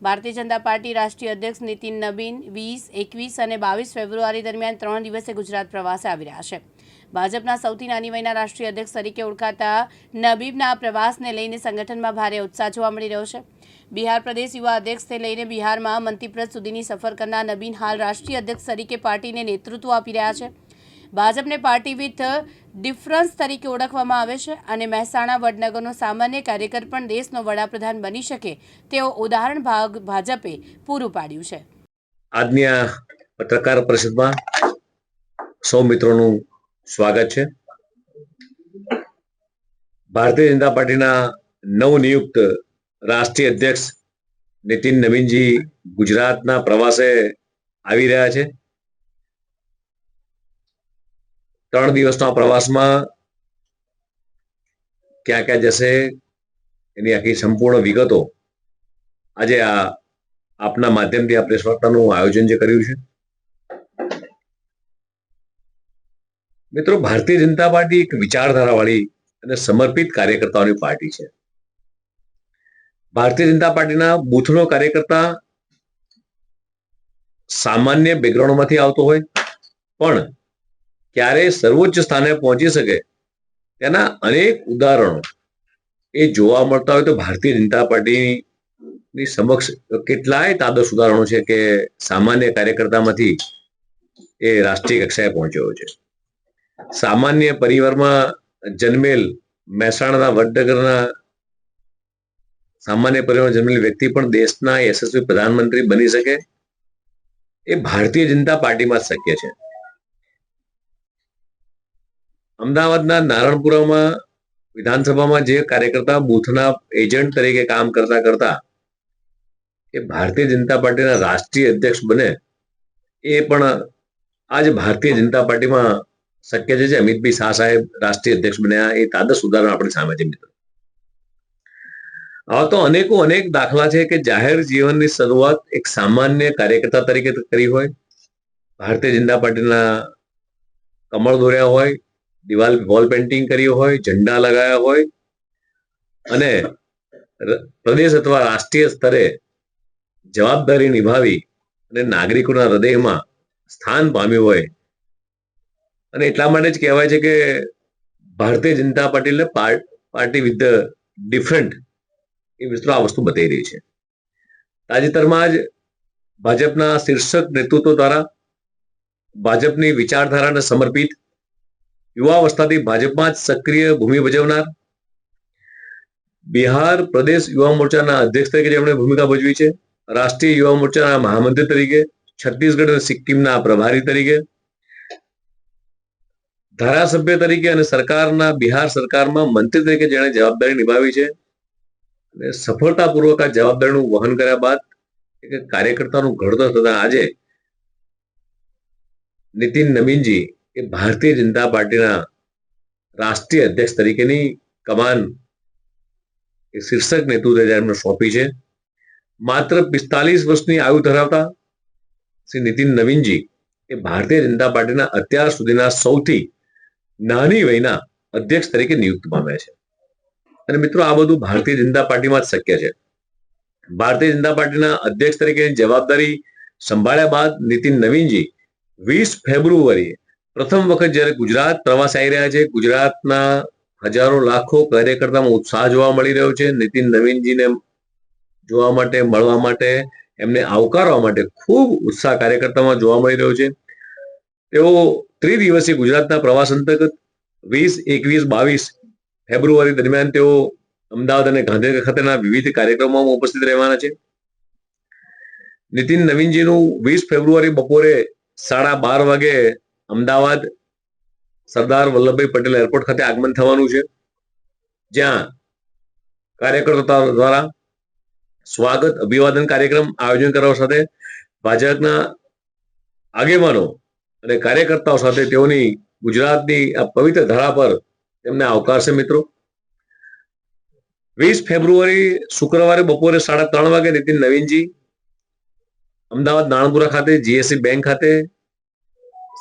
ભારતીય જનતા પાર્ટી રાષ્ટ્રીય અધ્યક્ષ નીતિન નબીન 20, 21 અને 22 ફેબ્રુઆરી દરમિયાન 3 દિવસે ગુજરાત પ્રવાસે આવી રહ્યા છે। ભાજપના સૌથી નાની વયના રાષ્ટ્રીય અધ્યક્ષ તરીકે ઓળખાતા નબીબના આ પ્રવાસને લઈને સંગઠનમાં ભારે ઉત્સાહ જોવા મળી રહ્યો છે। બિહાર પ્રદેશ યુવા અધ્યક્ષથી લઈને બિહારમાં મંત્રીપદ સુધીની સફર કરનાર નબીન હાલ રાષ્ટ્રીય અધ્યક્ષ તરીકે પાર્ટીને નેતૃત્વ આપી રહ્યા છે। ભાજપને પાર્ટી વિથ ડિફરન્સ તરીકે ઓળખવામાં આવે છે અને મહેસાણા વડનગરનો સામાન્ય કાર્યકર પણ દેશનો વડાપ્રધાન બની શકે તેવું ઉદાહરણ ભાજપે પૂરું પાડ્યું છે। આજની આ પત્રકાર પરિષદમાં સૌ મિત્રોનું સ્વાગત છે। ભારતીય જનતા પાર્ટીના નવનિયુક્ત રાષ્ટ્રીય અધ્યક્ષ નીતિન નવીનજી ગુજરાતના પ્રવાસે આવી રહ્યા છે। 3 દિવસના પ્રવાસમાં ક્યાં ક્યાં જશે એની આખી સંપૂર્ણ વિગતો આજે આપના માધ્યમથી આ પ્રેસ વાર્તાનું આયોજન જે કર્યું છે। મિત્રો, ભારતીય જનતા પાર્ટી એક વિચારધારાવાળી અને સમર્પિત કાર્યકર્તાઓની પાર્ટી છે। ભારતીય જનતા પાર્ટીના બૂથનો કાર્યકર્તા સામાન્ય બેકગ્રાઉન્ડમાંથી આવતો હોય પણ ક્યારે સર્વોચ્ચ સ્થાને પહોંચી શકે તેના અનેક ઉદાહરણો એ જોવા મળતા હોય તો ભારતીય જનતા પાર્ટીની સમક્ષ કેટલાય તાદસ ઉદાહરણો છે કે સામાન્ય કાર્યકર્તામાંથી એ રાષ્ટ્રીય કક્ષાએ પહોંચ્યો છે। સામાન્ય પરિવારમાં જન્મેલ મહેસાણાના વડનગરના સામાન્ય પરિવારમાં જન્મેલ વ્યક્તિ પણ દેશના યશસ્વી પ્રધાનમંત્રી બની શકે એ ભારતીય જનતા પાર્ટીમાં જ શક્ય છે। અમદાવાદના નારણપુરામાં વિધાનસભામાં જે કાર્યકર્તા બૂથના એજન્ટ તરીકે કામ કરતા કરતા એ ભારતીય જનતા પાર્ટીના રાષ્ટ્રીય અધ્યક્ષ બને એ પણ આજ ભારતીય જનતા પાર્ટીમાં શક્ય છે। અમિતભાઈ શાહ સાહેબ રાષ્ટ્રીય અધ્યક્ષ બન્યા એ તાદસ ઉદાહરણ આપણી સામે છે મિત્રો। આવા તો અનેક દાખલા છે કે જાહેર જીવનની શરૂઆત એક સામાન્ય કાર્યકર્તા તરીકે કરી હોય, ભારતીય જનતા પાર્ટીના કમળ દોર્યા હોય, દિવાલ વોલ પેઇન્ટિંગ કરી હોય, ઝંડા લગાવ્યા હોય અને પ્રદેશ અથવા રાષ્ટ્રીય સ્તરે જવાબદારી નિભાવી અને નાગરિકોના હૃદયમાં સ્થાન પામ્યું હોય અને એટલા માટે જ કહેવાય છે કે Bharatiya Janata Party party with the different એ મિત્રો આ વસ્તુ બતાવી રહી છે। તાજેતરમાં જ ભાજપના શીર્ષક નેતૃત્વ દ્વારા ભાજપની વિચારધારાને સમર્પિત યુવાવસ્થાથી ભાજપમાં જ સક્રિય ભૂમિ ભજવનાર બિહાર પ્રદેશ યુવા મોરચાના અધ્યક્ષ તરીકે જેમણે ભૂમિકા ભજવી છે, રાષ્ટ્રીય યુવા મોરચાના મહામંત્રી તરીકે, છત્તીસગઢ અને સિક્કિમના પ્રભારી તરીકે, ધારાસભ્ય તરીકે અને બિહાર સરકારમાં મંત્રી તરીકે જેણે જવાબદારી નિભાવી છે અને સફળતાપૂર્વક આ જવાબદારીનું વહન કર્યા બાદ કાર્યકર્તાનું ઘડતર થતા આજે નીતિન નવીનજી એ ભારતીય જનતા પાર્ટીના રાષ્ટ્રીય અધ્યક્ષ તરીકેની કમાન એ શીર્ષક નેતૃત્વ એમને સોંપી છે। માત્ર 45 વર્ષની આયુ ધરાવતા શ્રી નીતિન નવીનજી એ ભારતીય જનતા પાર્ટીના અત્યાર સુધીના સૌથી નાની વયના અધ્યક્ષ તરીકે નિયુક્ત પામ્યા છે અને મિત્રો આ બધું ભારતીય જનતા પાર્ટીમાં જ શક્ય છે। ભારતીય જનતા પાર્ટીના અધ્યક્ષ તરીકેની જવાબદારી સંભાળ્યા બાદ નીતિન નવીનજી 20 ફેબ્રુઆરીએ પ્રથમ વખત જ્યારે ગુજરાત પ્રવાસ આવી રહ્યા છે, ગુજરાતના હજારો લાખો કાર્યકર્તામાં ઉત્સાહ જોવા મળી રહ્યો છે। નીતિન નવીનજીને જોવા માટે, મળવા માટે, એમને આવકારવા માટે ખૂબ ઉત્સાહ કાર્યકર્તામાં જોવા મળી રહ્યો છે। તેઓ ત્રિદિવસીય ગુજરાતના પ્રવાસ અંતર્ગત 20, 21, 22 ફેબ્રુઆરી દરમિયાન તેઓ અમદાવાદ અને ગાંધીનગર ખાતેના વિવિધ કાર્યક્રમોમાં ઉપસ્થિત રહેવાના છે। નીતિન નવીનજીનું 20 ફેબ્રુઆરી બપોરે 12:30 વાગે અમદાવાદ સરદાર વલ્લભભાઈ પટેલ એરપોર્ટ ખાતે આગમન થવાનું છે, જ્યાં કાર્યકર્તાઓ દ્વારા સ્વાગત અભિવાદન કાર્યક્રમ આયોજન કરવા સાથે ભાજપના આગેવાનો અને કાર્યકર્તાઓ સાથે તેઓની ગુજરાતની આ પવિત્ર ધરા પર તેમને આવકારશે મિત્રો। 20 ફેબ્રુઆરી શુક્રવારે બપોરે 3:30 વાગે નીતિન નવીનજી અમદાવાદ નારણપુરા ખાતે જીએસસી બેંક ખાતે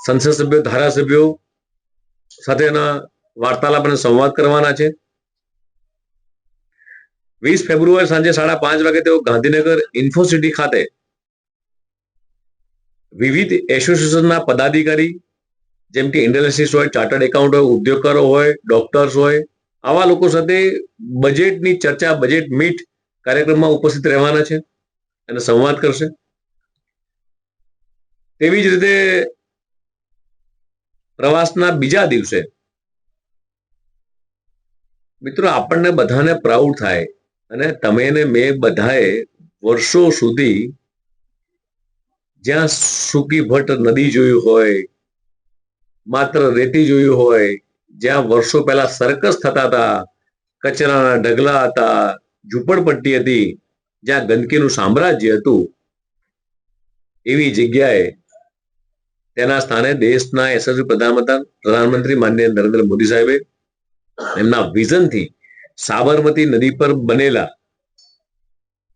સંસદ સભ્યો, ધારાસભ્યો સાથેના વાર્તાલાપ અને સંવાદ કરવાના છે। 20 ફેબ્રુઆરી સાંજે 5:30 વાગે તેઓ ગાંધીનગર ઇન્ફોસિટી ખાતે વિવિધ એસોસિએશનના પદાધિકારી જેમ કે ઇન્ડસ્ટ્રીઝ હોય, ચાર્ટર્ડ એકાઉન્ટ હોય, ઉદ્યોગકારો હોય, ડોક્ટર્સ હોય, આવા લોકો સાથે બજેટની ચર્ચા, બજેટ મીટ કાર્યક્રમમાં ઉપસ્થિત રહેવાના છે અને સંવાદ કરશે. તેવી જ રીતે પ્રવાસના બીજા દિવસે મિત્રો આપણને બધાને પ્રાઉડ થાય અને તમે ને મેં બધાએ વર્ષો સુધી જ્યાં સૂકી ભટ્ટ નદી જોયું હોય, માત્ર રેતી જોયું હોય, જ્યાં વર્ષો પહેલા સર્કસ થતા હતા, કચરાના ઢગલા હતા, ઝૂંપડપટ્ટી હતી, જ્યાં ગંદકીનું સામ્રાજ્ય હતું, એવી જગ્યાએ તેના સ્થાને દેશના યશસ્વી પ્રધાનમંત્રી માનનીય નરેન્દ્ર મોદી સાહેબે એમના વિઝનથી સાબરમતી નદી પર બનેલા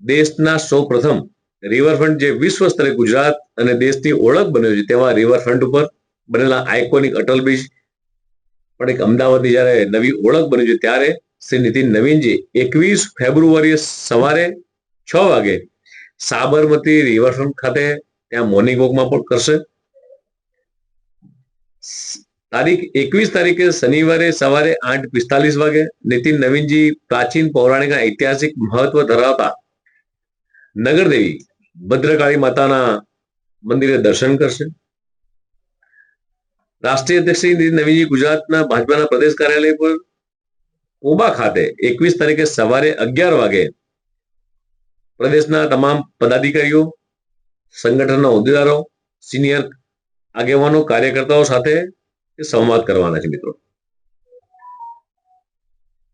દેશના સૌ પ્રથમ રિવરફ્રન્ટ, જે વિશ્વ સ્તરે ગુજરાત અને દેશની ઓળખ બન્યો છે તેવા રિવરફ્રન્ટ ઉપર બનેલા આઇકોનિક અટલ બ્રિજ પણ એક અમદાવાદની જ્યારે નવી ઓળખ બની છે ત્યારે શ્રી નીતિન નવીનજી 21 ફેબ્રુઆરીએ સવારે 6 વાગે સાબરમતી રિવરફ્રન્ટ ખાતે ત્યાં મોર્નિંગ વોકમાં પણ કરશે. તારીખ 21 તારીખે શનિવારે સવારે 8:45 વાગે નીતિન નવીનજી પ્રાચીન પૌરાણિક ઐતિહાસિક મહત્વ ધરાવતા નગરદેવી ભદ્રકાળી માતાના મંદિરે દર્શન કરશે. રાષ્ટ્રીય અધ્યક્ષ શ્રી નીતિન નવીનજી ગુજરાતના ભાજપાના પ્રદેશ કાર્યાલય પર કોબા ખાતે 21 તારીખે સવારે 11 વાગે પ્રદેશના તમામ પદાધિકારીઓ, સંગઠનના હોદ્દેદારો, સિનિયર આગેવાનો, કાર્યકર્તાઓ સાથે સંવાદ કરવાના છે મિત્રો.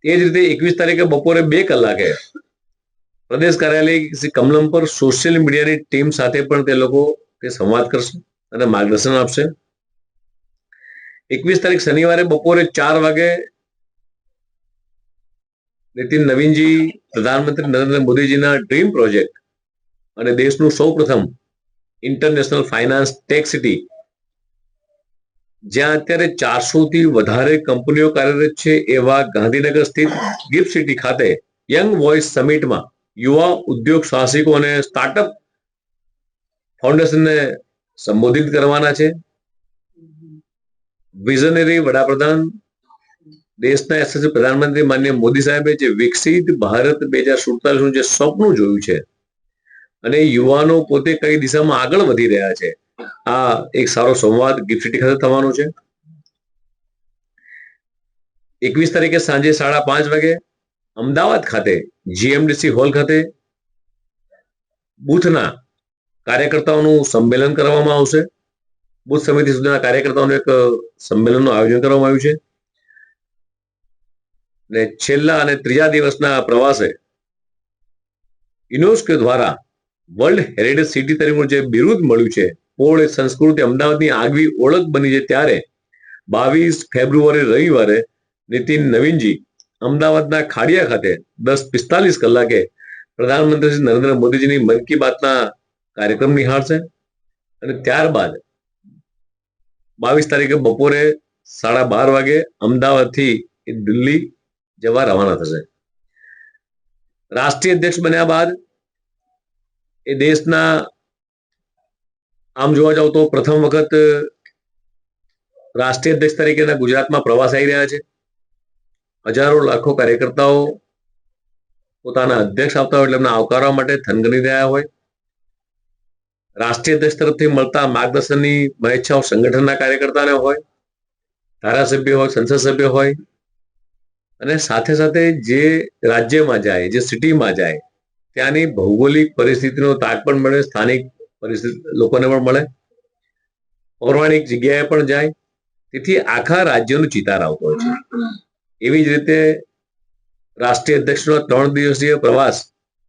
તે જ રીતે 21 તારીખે બપોરે 2 કલાકે પ્રદેશ કાર્યાલય શ્રી કમલમ પર સોશિયલ મીડિયાની ટીમ સાથે પણ તે લોકો સંવાદ કરશે અને માર્ગદર્શન આપશે. 21 તારીખ શનિવારે બપોરે 4 વાગે નીતિન નવીનજી પ્રધાનમંત્રી નરેન્દ્ર મોદીજીના ડ્રીમ પ્રોજેક્ટ અને દેશનું સૌ પ્રથમ ઇન્ટરનેશનલ ફાઇનાન્સ ટેક સિટી, જ્યાં અત્યારે 400 થી વધારે કંપનીઓ કાર્યરત છે એવા ગાંધીનગર સ્થિત ગિફ્ટ સિટી ખાતે યંગ વોઇસ સમિટમાં યુવા ઉદ્યોગ સાહસિકો અને સ્ટાર્ટઅપ ફાઉન્ડેશનને સંબોધિત કરવાના છે. વિઝનરી વડાપ્રધાન, દેશના યશસ્વી પ્રધાનમંત્રી માનનીય મોદી સાહેબે જે વિકસિત ભારત 2047 જે સપનું જોયું છે અને યુવાનો પોતે કઈ દિશામાં આગળ વધી રહ્યા છે, આ એક સારો સંવાદ ગિફ્ટ સિટી ખાતે થવાનો છે. 21 તારીખે સાંજે 5:30 વાગે અમદાવાદ ખાતે જીએમડીસી હોલ ખાતે બુથના કાર્યકર્તાઓનું સંમેલન કરવામાં આવશે. બુથ સમિતિ સુધીના કાર્યકર્તાઓનું એક સંમેલનનું આયોજન કરવામાં આવ્યું છે. અને છેલ્લા અને ત્રીજા દિવસના પ્રવાસે યુનેસ્કો દ્વારા વર્લ્ડ હેરિટેજ સિટી તરીકે જે બિરુદ મળ્યું છે, પોળ સંસ્કૃતિ અમદાવાદની આગવી ઓળખ બની છે, ત્યારે 22 ફેબ્રુઆરી રવિવારે નીતિન નવીનજી અમદાવાદના ખાડિયા ખાતે 10:45 કલાકે પ્રધાનમંત્રી શ્રી નરેન્દ્ર મોદીજીની મન કી બાતના કાર્યક્રમ નિહાળશે અને ત્યારબાદ 22 તારીખે બપોરે 12:30 વાગે અમદાવાદથી દિલ્હી જવા રવાના થશે. રાષ્ટ્રીય અધ્યક્ષ બન્યા બાદ એ દેશના આમ જોવા જાવ તો પ્રથમ વખત રાષ્ટ્રીય અધ્યક્ષ તરીકેના ગુજરાતમાં પ્રવાસ આવી રહ્યા છે. હજારો લાખો કાર્યકર્તાઓ પોતાના અધ્યક્ષ આવતા હોય એટલે એમને આવકારવા માટે થનગની રહ્યા હોય. રાષ્ટ્રીય અધ્યક્ષ તરફથી મળતા માર્ગદર્શનની મહેચ્છાઓ સંગઠનના કાર્યકર્તાને હોય, ધારાસભ્ય હોય, સંસદ સભ્ય હોય, અને સાથે સાથે જે રાજ્યમાં જાય, જે સિટીમાં જાય, ત્યાંની ભૌગોલિક પરિસ્થિતિનો તાગ પણ મળે, સ્થાનિક પરિસ્થિતિ લોકોને પણ મળે, પૌરાણિક જગ્યાએ પણ જાય, તેથી આખા રાજ્યનો ચિતાર આવતો હોય છે. એવી જ રીતે રાષ્ટ્રીય અધ્યક્ષનો 3 દિવસીય પ્રવાસ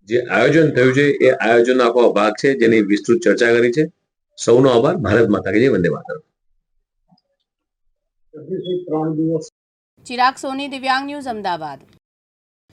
જે આયોજન થયું છે એ આયોજનનો આખો ભાગ છે, જેની વિસ્તૃત ચર્ચા કરી છે. સૌનો આભાર. ભારત માતા કી જય. વંદે માતરમ. ચિરાગ સોની, દિવ્યાંગ ન્યૂઝ, અમદાવાદ.